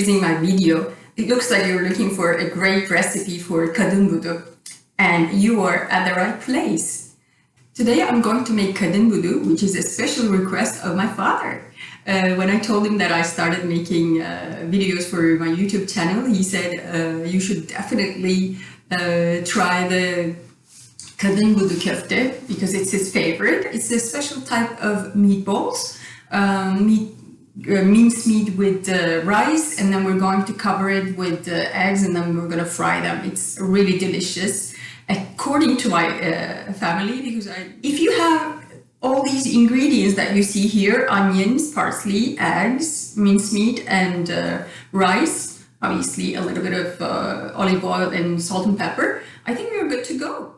using my video, it looks like you're looking for a great recipe for Kadinbudu, and you are at the right place. Today I'm going to make Kadinbudu, which is a special request of my father. When I told him that I started making videos for my YouTube channel, he said you should definitely try the Kadinbudu Köfte because it's his favorite. It's a special type of meatballs, minced meat with rice, and then we're going to cover it with eggs, and then we're going to fry them. It's really delicious, according to my family, because if you have all these ingredients that you see here, onions, parsley, eggs, mincemeat, and rice, obviously a little bit of olive oil and salt and pepper, I think we're good to go.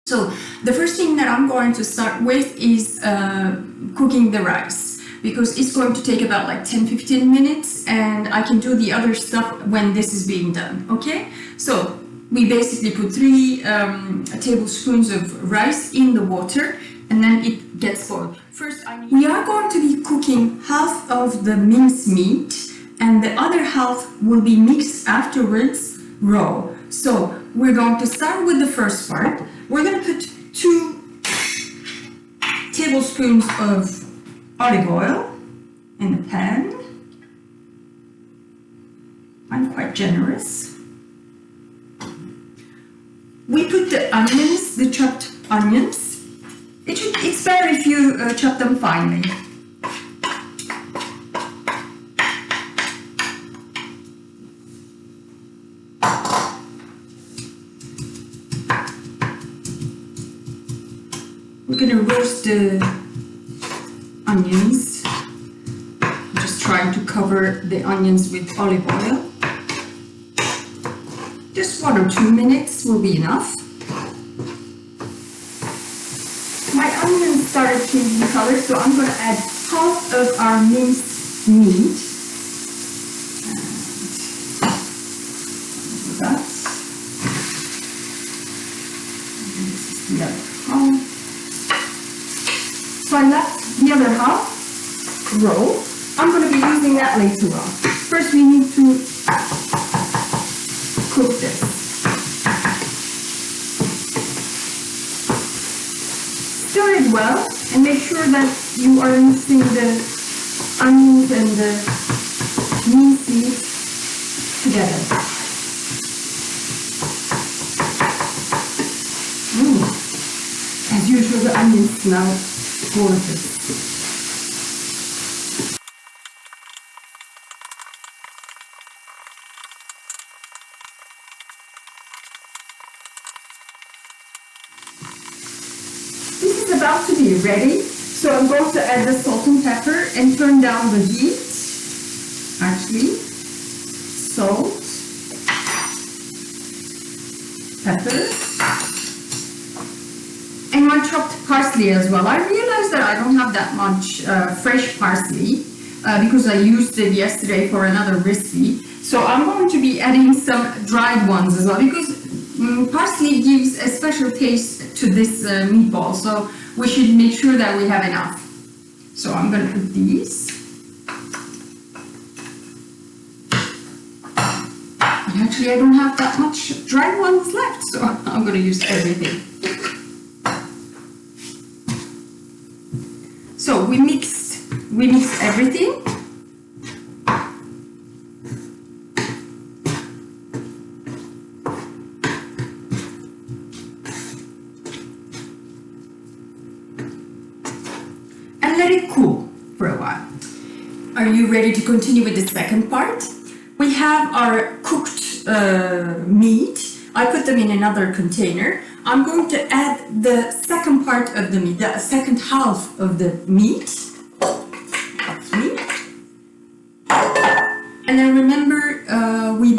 So the first thing that I'm going to start with is cooking the rice, because it's going to take about like 10-15 minutes, and I can do the other stuff when this is being done, okay? So we basically put 3 tablespoons of rice in the water, and then it gets boiled. First, we are going to be cooking half of the minced meat, and the other half will be mixed afterwards raw. So we're going to start with the first part. We're going to put 2 tablespoons of olive oil in the pan. I'm quite generous. We put the onions, the chopped onions. It's better if you chop them finely. We're going to roast the onions. I'm just trying to cover the onions with olive oil. Just 1 or 2 minutes will be enough. My onions started changing color, so I'm going to add half of our minced meat. And that. And this is the other half. So I left the other half raw. I'm going to be using that later on. First we need to cook this. Stir it well and make sure that you are mixing the onions and the minced meat together. As usual, the onions smell gorgeous. This is about to be ready, so I'm going to add the salt and pepper and turn down the heat. Actually, salt, pepper, and my chopped parsley as well. I realized that I don't have that much fresh parsley because I used it yesterday for another recipe. So I'm going to be adding some dried ones as well, because parsley gives a special taste to this meatball. So we should make sure that we have enough. So I'm going to put these. And actually, I don't have that much dried ones left, so I'm going to use everything. So we mixed everything. And let it cool for a while. Are you ready to continue with the second part? We have our cooked meat. I put them in another container. I'm going to add the second part of the meat, the second half of the meat. That's meat. And then remember, we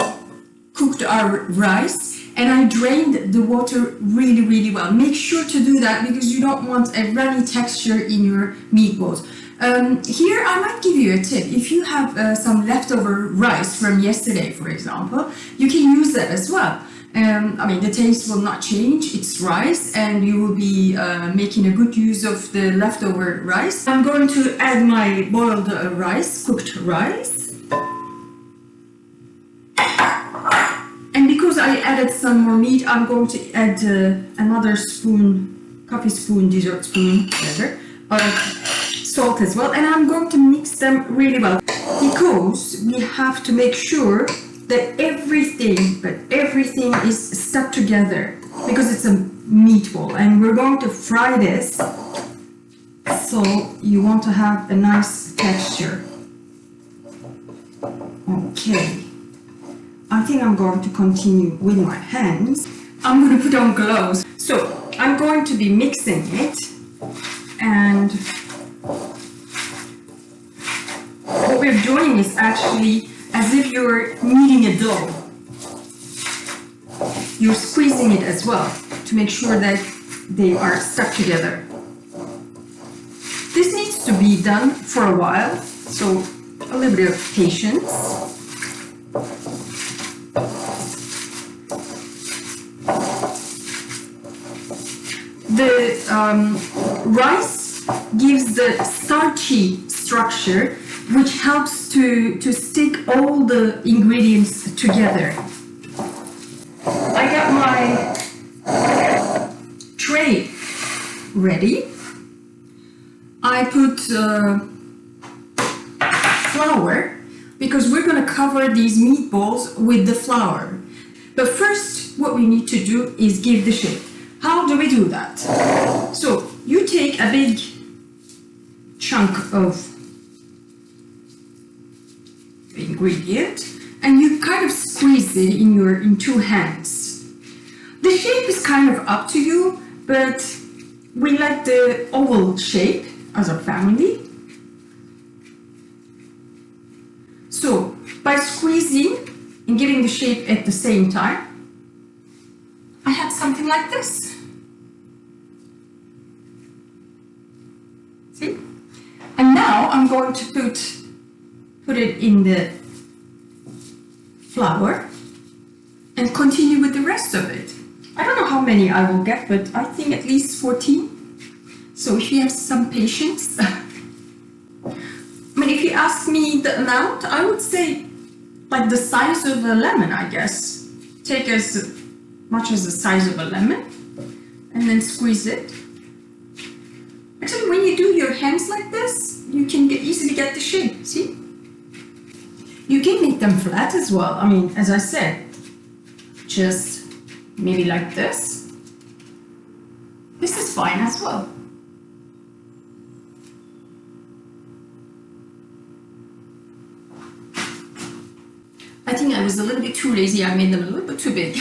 cooked our rice, and I drained the water really well. Make sure to do that because you don't want a runny texture in your meatballs. Here I might give you a tip. If you have some leftover rice from yesterday, for example, you can use that as well. I mean, the taste will not change. It's rice, and you will be making a good use of the leftover rice. I'm going to add my boiled rice, cooked rice. And because I added some more meat, I'm going to add another spoon, coffee spoon, dessert spoon, whatever, of salt as well. And I'm going to mix them really well, because we have to make sure that everything is stuck together, because it's a meatball and we're going to fry this, so you want to have a nice texture. Okay, I think I'm going to continue with my hands. I'm going to put on gloves. So I'm going to be mixing it, and what we're doing is actually as if you're kneading a dough. You're squeezing it as well to make sure that they are stuck together. This needs to be done for a while, so a little bit of patience. The rice gives the starchy structure, which helps to stick all the ingredients together. I got my tray ready. I put flour, because we're going to cover these meatballs with the flour. But first, what we need to do is give the shape. How do we do that? So you take a big chunk of ingredient and you kind of squeeze it in two hands. The shape is kind of up to you, but we like the oval shape as a family. So by squeezing and giving the shape at the same time, I have something like this. See? And now I'm going to put it in the flour and continue with the rest of it. I don't know how many I will get, but I think at least 14. So if you have some patience. I mean, if you ask me the amount, I would say like the size of a lemon, I guess. Take as much as the size of a lemon and then squeeze it. Actually, when you do your hands like this, you can easily get the shape, see? You can make them flat as well. I mean, as I said, just maybe like this. This is fine as well. I think I was a little bit too lazy. I made them a little bit too big.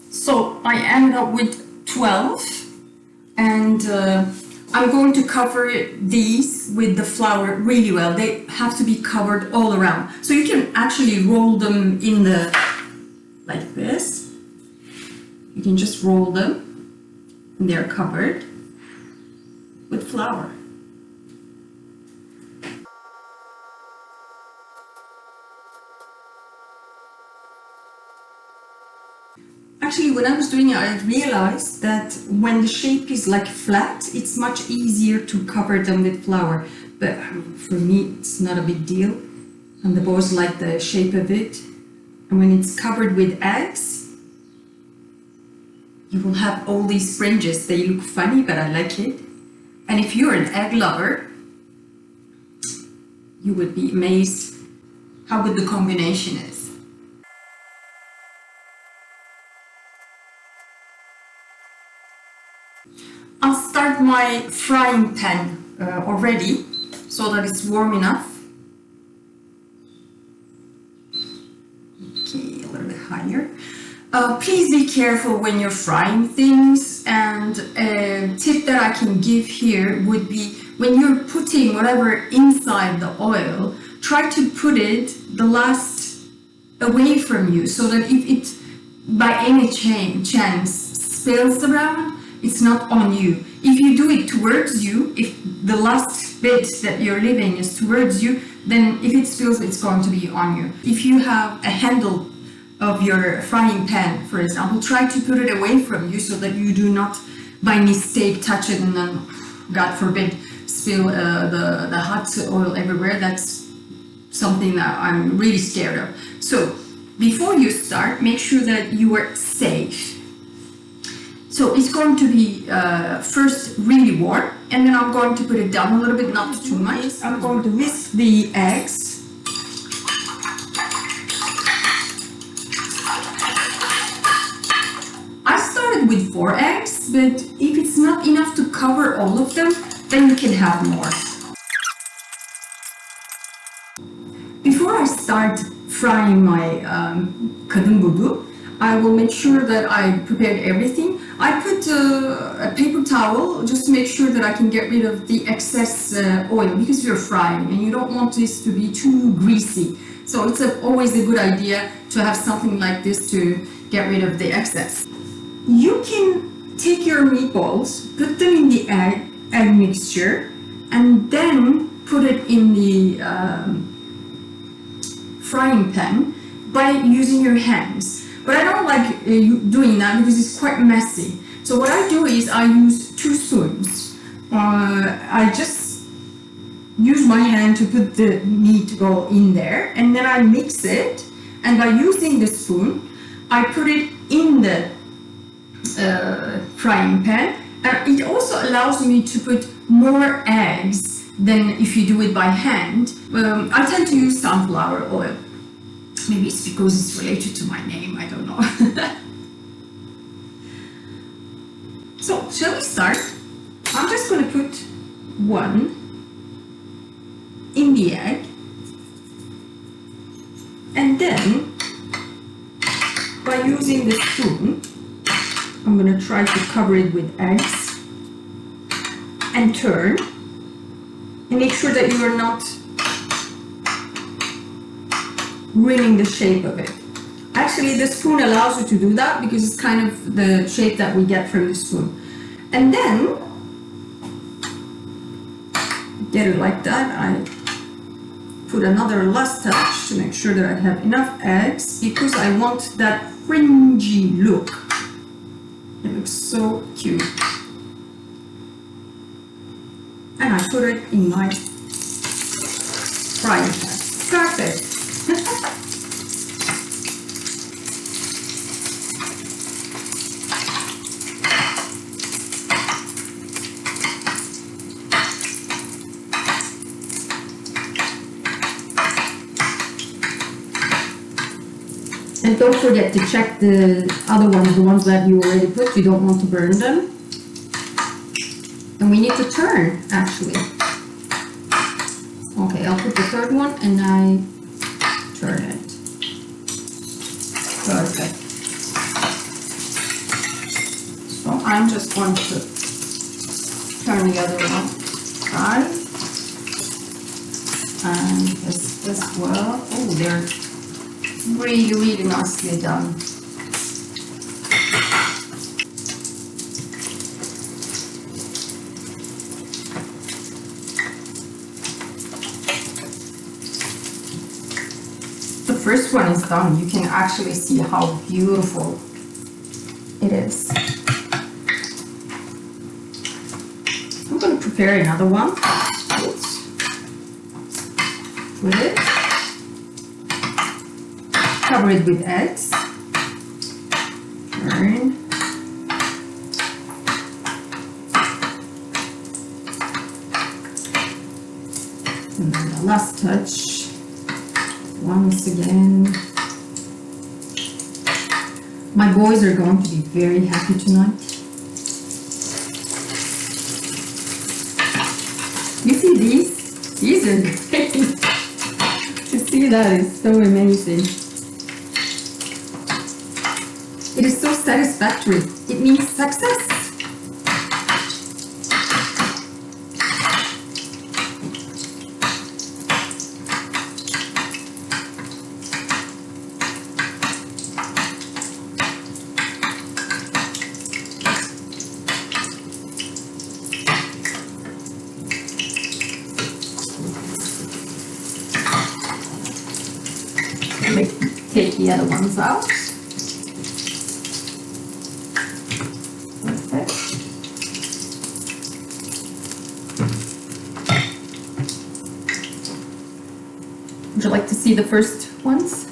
So I ended up with 12, and I'm going to cover these with the flour really well. They have to be covered all around. So you can actually roll them in the, like this. You can just roll them and they're covered with flour. Actually, when I was doing it, I realized that when the shape is like flat, it's much easier to cover them with flour. But I mean, for me, it's not a big deal. And the boys like the shape of it. And when it's covered with eggs, you will have all these fringes. They look funny, but I like it. And if you're an egg lover, you would be amazed how good the combination is. I'll start my frying pan already, so that it's warm enough. Okay, a little bit higher. Please be careful when you're frying things, and a tip that I can give here would be when you're putting whatever inside the oil, try to put it the last away from you, so that if it by any chance spills around, it's not on you. If you do it towards you, if the last bit that you're leaving is towards you, then if it spills, it's going to be on you. If you have a handle of your frying pan, for example, try to put it away from you so that you do not by mistake touch it and then, God forbid, spill the hot oil everywhere. That's something that I'm really scared of. So before you start, make sure that you are safe. So it's going to be first really warm, and then I'm going to put it down a little bit, not too much. I'm going to whisk the eggs. I started with 4 eggs, but if it's not enough to cover all of them, then you can have more. Before I start frying my kadinbudu, I will make sure that I prepared everything. I put a paper towel just to make sure that I can get rid of the excess oil, because you're frying and you don't want this to be too greasy. So it's always a good idea to have something like this to get rid of the excess. You can take your meatballs, put them in the egg mixture, and then put it in the frying pan by using your hands. But I don't like doing that because it's quite messy. So what I do is I use 2 spoons. I just use my hand to put the meatball in there, and then I mix it, and by using the spoon I put it in the frying pan, and it also allows me to put more eggs than if you do it by hand. I tend to use sunflower oil. Maybe it's because it's related to my name, I don't know. So, shall we start? I'm just going to put 1 in the egg, and then by using the spoon, I'm going to try to cover it with eggs and turn, and make sure that you are not ruining the shape of it. Actually, the spoon allows you to do that because it's kind of the shape that we get from the spoon. And then, get it like that. I put another last touch to make sure that I have enough eggs, because I want that fringy look. It looks so cute. And I put it in my frying pan. Perfect. And don't forget to check the other ones, the ones that you already put. You don't want to burn them. And we need to turn, actually. Okay, I'll put the 3rd one and I turn it. Perfect. So I'm just going to turn the other one side. And this as well. Oh, they're really, really nicely done. The first one is done. You can actually see how beautiful it is. I'm going to prepare another one. Oops. Put it. Cover it with eggs. Turn. And then the last touch. Once again. My boys are going to be very happy tonight. You see these? These are great. To see that is so amazing. It is so satisfactory. It means success. take the other ones out. Perfect. Would you like to see the first ones?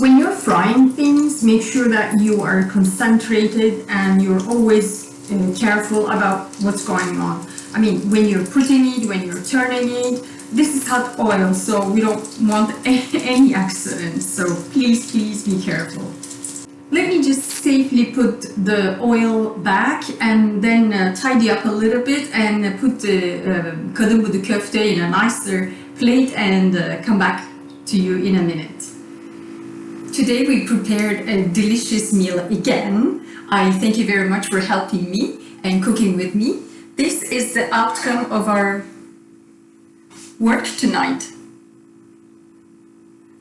When you're frying things, make sure that you are concentrated and you're always careful about what's going on. I mean, when you're putting it, when you're turning it, this is hot oil, so we don't want any accidents. So please, please be careful. Let me just safely put the oil back and then tidy up a little bit and put the Kadinbudu Köfte in a nicer plate and come back to you in a minute. Today we prepared a delicious meal again. I thank you very much for helping me and cooking with me. This is the outcome of our work tonight.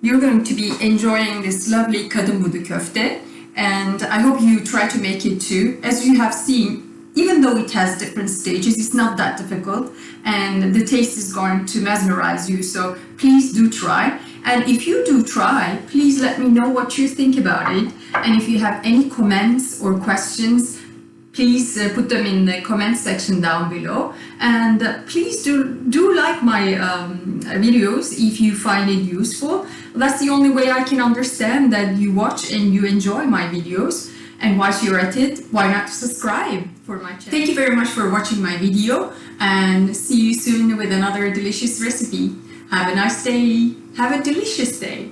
You're going to be enjoying this lovely Kadinbudu Köfte, and I hope you try to make it too. As you have seen, even though it has different stages, it's not that difficult, and the taste is going to mesmerize you, so please do try. And if you do try, please let me know what you think about it. And if you have any comments or questions, please put them in the comment section down below. And please do like my videos if you find it useful. That's the only way I can understand that you watch and you enjoy my videos. And whilst you're at it, why not subscribe for my channel? Thank you very much for watching my video, and see you soon with another delicious recipe. Have a nice day. Have a delicious day.